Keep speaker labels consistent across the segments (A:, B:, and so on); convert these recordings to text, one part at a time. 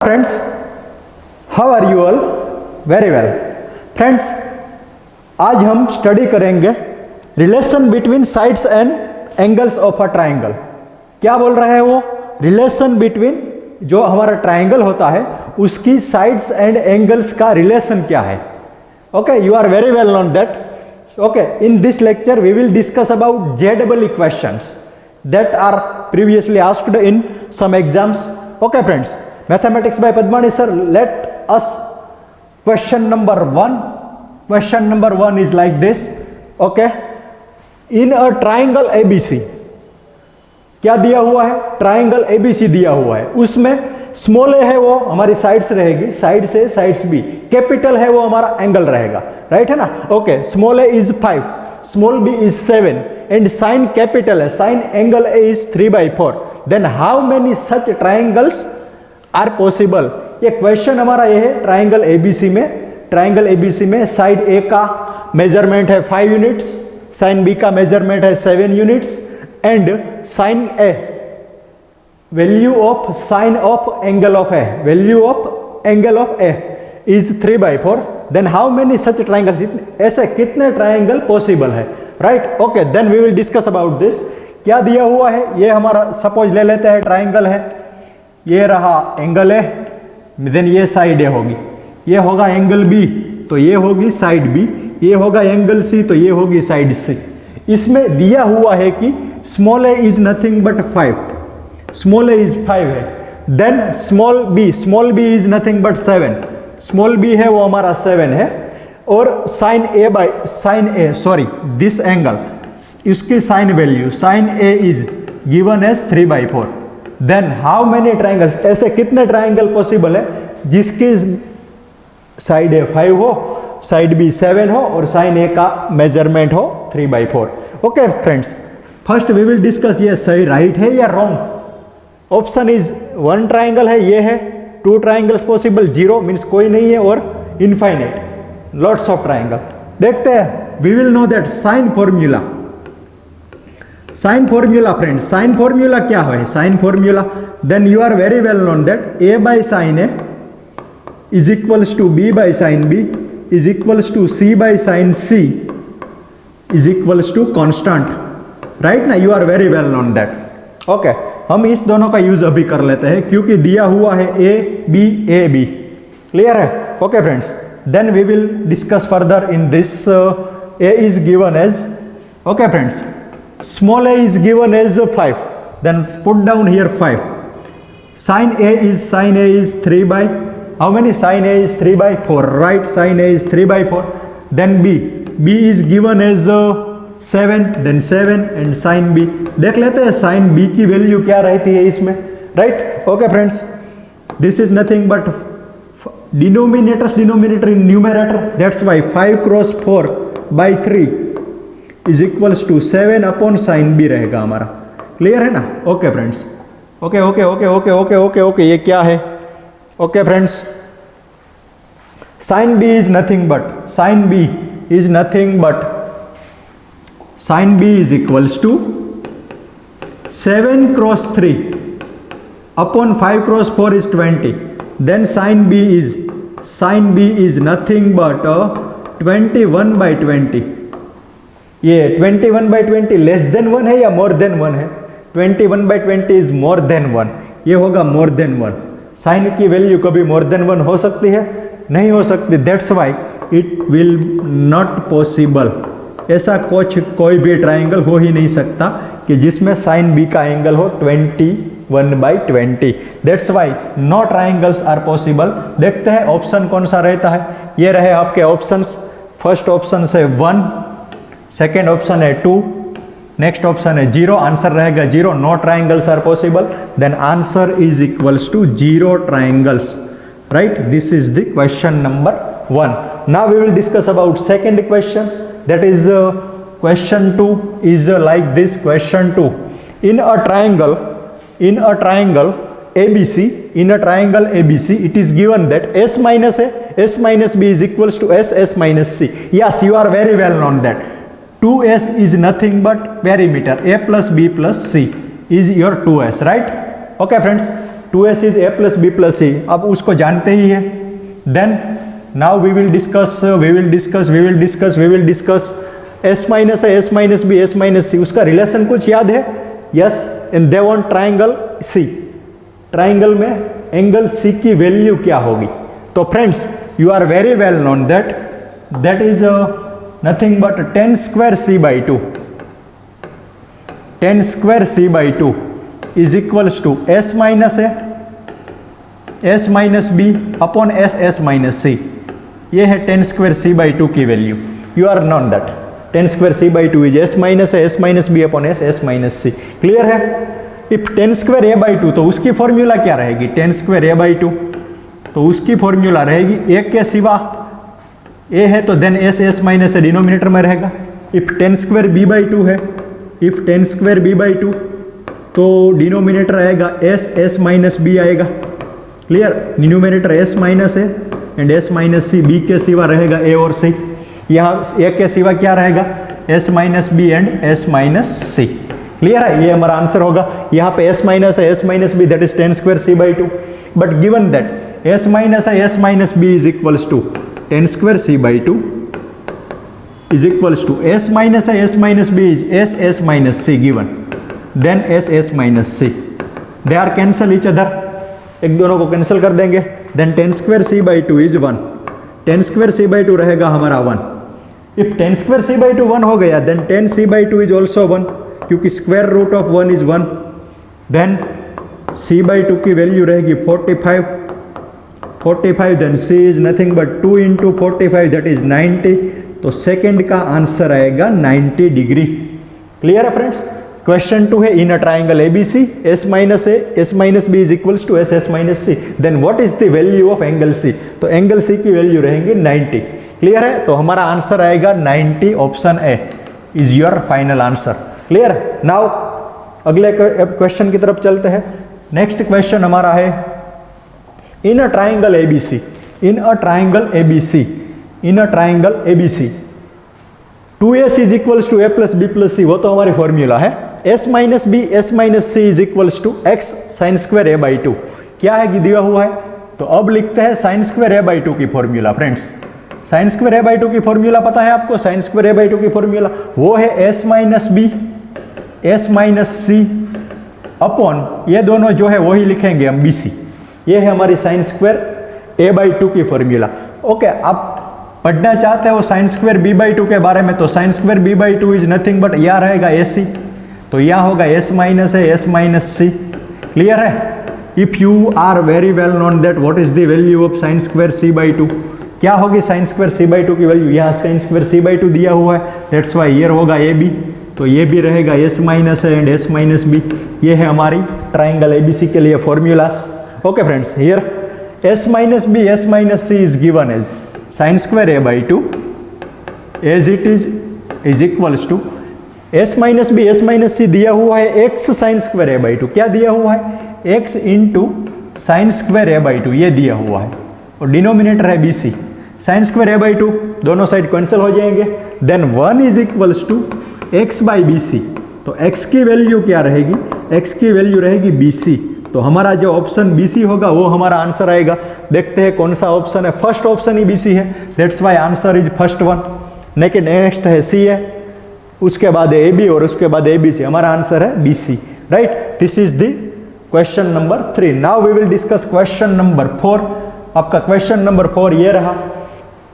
A: Friends, how are you all? Very well. Friends, आज हम study करेंगे relation between sides and angles of a triangle. क्या बोल रहा है वो? रिलेशन बिटवीन जो हमारा ट्राइंगल होता है उसकी साइड्स एंड एंगल्स का रिलेशन क्या है। Okay, you are very well known that. Okay, in this lecture we will discuss about JEE questions that are previously asked in some exams. Okay friends, mathematics by Padmani sir, let us question number 1. Question number 1 is like this. Okay, in a triangle ABC, क्या दिया हुआ है? Triangle ABC दिया हुआ है, उसमें small ए है वो हमारी साइड्स रहेगी, साइड से साइड्स बी, कैपिटल है वो हमारा एंगल रहेगा, राइट है ना? Okay, small a is 5, small b is 7 and sine capital है, sine angle A is 3/4. Then how many such triangles are possible? ये क्वेश्चन हमारा ये है ट्राइंगल ABC में. ट्राइंगल ABC में साइड ए का मेजरमेंट है 5 यूनिट्स, साइन बी का मेजरमेंट है 7 units and sine A value of sine of angle of A, value of angle of A is 3/4. then how many such triangles, ऐसे कितने triangle possible है, right? Okay, then we will discuss about this. क्या दिया हुआ है? ये हमारा suppose ले लेते हैं ट्राइंगल है, ये रहा एंगल है, देन ये साइड ए होगी, ये होगा एंगल B तो ये होगी साइड B, ये होगा एंगल C तो ये होगी साइड C. इसमें दिया हुआ है कि small a is nothing but 5, small a is 5 है, then small b is nothing but 7, small b है वो हमारा 7 है, और sine A sorry this angle, इसकी sine value sine A is given as 3/4. Then how many triangles, ऐसे कितने triangle possible है जिसकी साइड ए 5 हो, साइड बी 7 हो और साइन ए का मेजरमेंट हो 3/4. Okay friends, first we will discuss ये सही राइट है या रॉन्ग. ऑप्शन इज 1 ट्राइंगल है, ये है 2 ट्राइंगल्स पॉसिबल, 0 मीन्स कोई नहीं है, और इनफाइनाइट लॉट्स ऑफ ट्राइंगल. देखते हैं, we will know that sine formula. Sine formula friends, sine formula क्या है? Sine formula, then you are very well known that A by sin A is equals to B by sin B is equals to C by sin C is equals to constant, right ना? You are very well known that. Okay, हम इस दोनों का use अभी कर लेते हैं क्योंकि दिया हुआ है A B. क्लियर है? Okay friends, then we will discuss further in this. A is given as, okay friends, small a is given as 5, then put down here 5. Sine A is 3 by, how many? Sin A is 3/4, right? Sin A is 3/4. then B is given as 7, then 7 and sin B. देख लेते हैं sin B की value क्या रहती है इसमें, right? Okay friends, this is nothing but denominator in numerator, that's why 5 cross 4/3 is equals to 7 upon sin B रहेगा हमारा. क्लियर है ना? Okay friends, okay okay okay okay okay okay okay, ये क्या है? Okay friends, sin B is nothing but sin B is equals to 7 cross 3 upon 5 cross 4 is 20. then sin B is nothing but 21/20. ये 21/20 less than 1 है या more than 1 है? 21/20 is more than 1, ये होगा more than 1. Sign की value कभी more than 1 हो सकती है? नहीं हो सकती. That's why it will not possible. ऐसा कोई भी ट्राइंगल हो ही नहीं सकता कि जिसमें साइन बी का एंगल हो 21/20. That's why no triangles are possible. देखते हैं ऑप्शन कौन सा रहता है. ये रहे आपके ऑप्शंस. फर्स्ट ऑप्शन है 1, सेकेंड ऑप्शन है 2, नेक्स्ट ऑप्शन है 0. आंसर रहेगा 0. No triangles are possible. Then answer is equals to 0 triangles, right? This is the question number 1. Now we will discuss about second question, that is question 2 is like this. question 2, in a triangle ABC, it is given that S minus B is equals to S minus C. Yes, you are very well known that 2S is nothing but perimeter. A plus B plus C is your 2S, right? Okay friends, 2s is a plus B plus c, अब उसको जानते ही है। Then now we will discuss s minus है, s minus B, s minus c, उसका relation कुछ याद है? Yes, in they want triangle C, triangle में एंगल सी की वैल्यू क्या होगी? तो friends you are very well known that is nothing but 10 square C by 2, 10 square C by 2 is equals to s minus है, s minus B upon s minus C, ये है 10 square C by 2 की value. You are known that 10 square C by 2 is s minus है, s minus B upon s minus सी। Clear है? If 10 square a by 2, तो उसकी formula क्या रहेगी? 10 square a by 2, तो उसकी फॉर्मूला रहेगी a के सिवा, a है तो देन s माइनस है डिनोमिनेटर में रहेगा। इफ 10 स्क्वायर b बाई 2 है, इफ 10 स्क्वायर b बाई 2, तो डिनोमिनेटर आएगा s माइनस b आएगा। क्लियर? न्यूमेरेटर s माइनस है and s minus c, b के सिवा रहेगा a और c। यहाँ a के सिवा क्या रहेगा? s minus b and s minus C. Clear है? ये हमारा आंसर होगा। यहाँ पे s माइनस है, s minus b, that is 10 square C by 2, but given that s minus है, s minus b is equals to 10 square C by 2 is equals to s minus है, s minus b is s minus c given, then s minus c, they are cancel each other, एक दोनों को cancel कर देंगे। Then 10 square C by 2 is 1, 10 square C by 2 रहेगा हमारा 1। If 10 square C by 2 1 हो गया, then 10 by by 2 is also 1, क्योंकि square root of 1 is 1। Then c by 2 की वैल्यू रहेगी 45, then c is nothing but 2 into 45, that is 90। तो second का answer आएगा 90 डिग्री। क्लियर है फ्रेंड्स? क्वेश्चन 2 है, in a triangle ABC, s minus a, s minus b is equals to s minus c, then what is the value of angle c? तो angle c की value रहेंगी 90। Clear है? तो हमारा answer आएगा 90, option A is your final answer. Clear? Now अगले question की तरफ चलते हैं। नेक्स्ट क्वेश्चन हमारा है, in a triangle ABC, in a triangle ABC, in a triangle ABC 2s is equals to a plus B plus C, वो तो हमारी फॉर्मूला है। s minus B, s minus C is equals to x sine square a by 2, क्या है कि दिया हुआ है। तो अब लिखते हैं साइन स्क्वायर a बाई 2 की formula. Friends sign square a by 2 की फॉर्मूला पता है आपको? साइन स्क्वायर a बाई 2 की फॉर्मूला वो है s minus B, s minus C upon, ये दोनों जो है वही लिखेंगे हम bc, ये है हमारी साइन स्क्वायर a बाई 2 की फॉर्मूला। ओके, आप पढ़ना चाहते हो साइन स्क्वायर b बाई 2 के बारे में, तो sine square b by 2 is nothing but यहाँ रहेगा ac, तो यहाँ होगा s माइनस है, s माइनस सी। क्लियर है? If you are very well known that what is the value of sine square c by 2, क्या होगी साइन स्क्वायर c बाई 2 की वैल्यू? यहाँ साइन स्क्वायर c बाई 2 दिया हुआ है, दैट्स वाई ईयर होगा ab, तो ये भी रहेगा s माइनस है एंड s माइनस बी। ये है हमारी ट्राइंगल ABC के लिए formulas. Okay friends, here s minus B, s minus C is given as sine square a by 2 as it is equals to s minus B, s minus C दिया हुआ है x sine square a by 2, क्या दिया हुआ है? x into sine square a by 2, ये दिया हुआ है, और डिनोमिनेटर है bc, sine square a by 2, दोनों साइड कैंसिल हो जाएंगे। Then 1 is equals to x by b c, तो x की वैल्यू क्या रहेगी? x की वैल्यू रहेगी bc, तो हमारा जो ऑप्शन BC होगा वो हमारा आंसर आएगा। देखते हैं कौन सा ऑप्शन है, फर्स्ट ऑप्शन ही BC है, that's Y answer is first one. Next है C है, उसके बाद AB और उसके बाद ABC, हमारा आंसर है BC, right? This is the question number 3। Now we will discuss question number 4। आपका क्वेश्चन नंबर 4 ये रहा,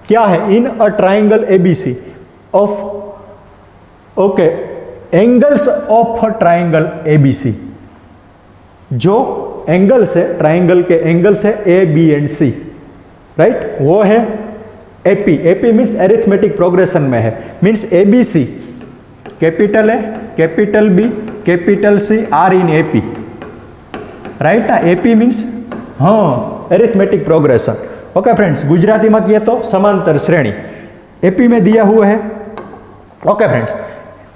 A: क्या है? In a triangle ABC of, okay, angles of a triangle ABC, जो एंगल्स है ट्राइंगल के एंगल्स है A, B and C, right? वो है AP मीन्स एरिथमेटिक प्रोग्रेशन में है, मीन्स ABC कैपिटल है, capital B, capital C are in AP, right ना? AP मीन्स हाँ arithmetic progression. Okay friends, Gujarati में किए तो समांतर श्रेणी AP में दिया हुआ है। ओके फ्रेंड्स,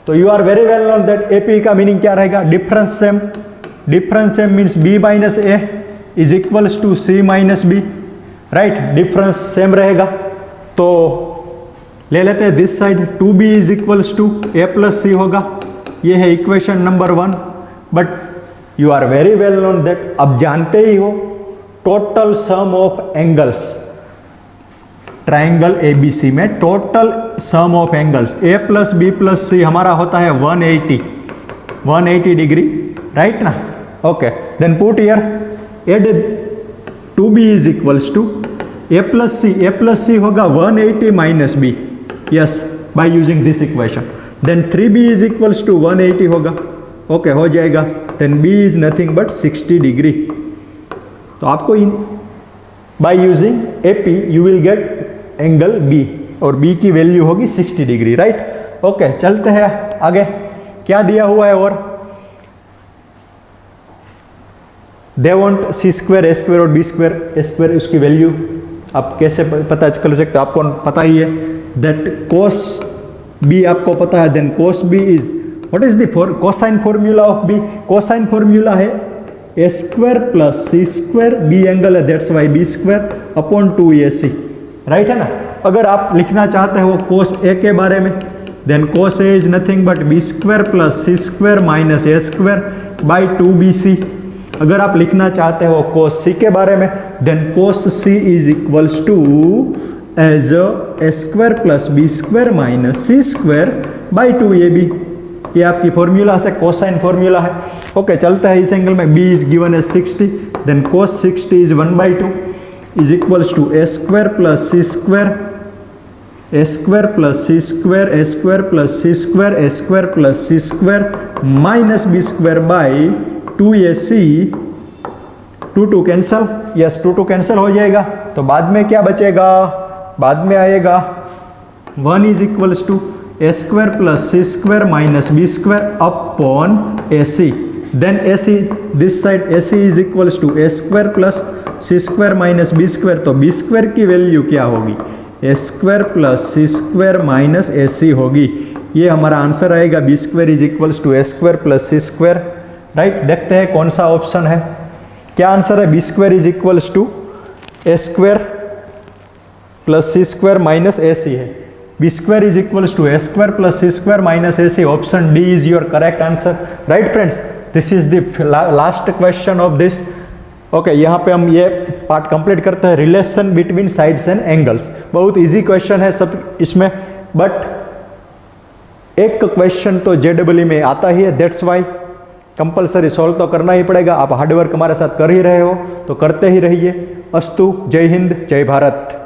A: तो you are very well known that AP का मीनिंग क्या रहेगा? Difference same, difference same means B minus A is equals to C minus B, right? Difference same रहेगा, तो ले लेते हैं this side, 2B is equals to A plus C होगा, ये है equation number 1। But you are very well known that, अब जानते ही हो total sum of angles, triangle ABC में total sum of angles A plus B plus C हमारा होता है 180 डिग्री, राइट ना। Okay, then put here add 2b is equals to A plus C होगा 180 minus B, yes, by using this equation. Then 3b is equals to 180 होगा, okay, हो जाएगा। Then b is nothing but 60 degree. तो आपको by using AP you will get angle B, और B की value होगी 60 degree, right. Okay, चलते हैं आगे, क्या दिया हुआ है और they want see square a square और बी स्क्वायर, उसकी वैल्यू आप कैसे पता कर सकते हो, आपको पता ही है दैट कोस बी आपको पता है, then cos b is what is the cosine formula of b, cosine formula है a square plus c square, b angle है that's why b square upon 2ac, right है ना। अगर आप लिखना चाहते हो कोस ए के बारे में, then cos a is nothing but b square plus c square minus a square by 2bc। अगर आप लिखना चाहते हो कोस सी के बारे में, then cos C is equals to as a square plus B square minus C square by 2ab। ये आपकी फॉर्मूला से कोसाइन फॉर्मूला है। ओके, चलता है इस एंगल में, b is given as 60, then cos 60 is 1/2 is equals to a square plus c square, a square plus c square, a square plus c square, a square plus c square minus b square by 2ac। 2 cancel, yes 2 cancel हो जाएगा, तो बाद में क्या बचेगा, बाद में आएगा 1 is equals to a square plus c square minus b square upon ac, then ac this side ac is equals to a square plus c square minus b square, तो बी स्क्वायर की value क्या होगी, a square plus c square minus ac होगी। ये हमारा answer आएगा, b square is equals to a square plus c square, right. देखते हैं कौन सा ऑप्शन है, क्या आंसर है, b square is equals to a square plus c square minus ac है, b square is equals to a square plus c square minus ac, option d is your correct answer, right friends. This is the last question of this. Okay, यहाँ पे हम ये part complete करते हैं, relation between sides and angles. बहुत easy question है सब इसमें, बट एक क्वेश्चन तो JEE में आता ही है, दैट्स वाई कंपलसरी सॉल्व तो करना ही पड़ेगा। आप हार्डवर्क हमारे साथ कर ही रहे हो तो करते ही रहिए। अस्तु, जय हिंद, जय भारत।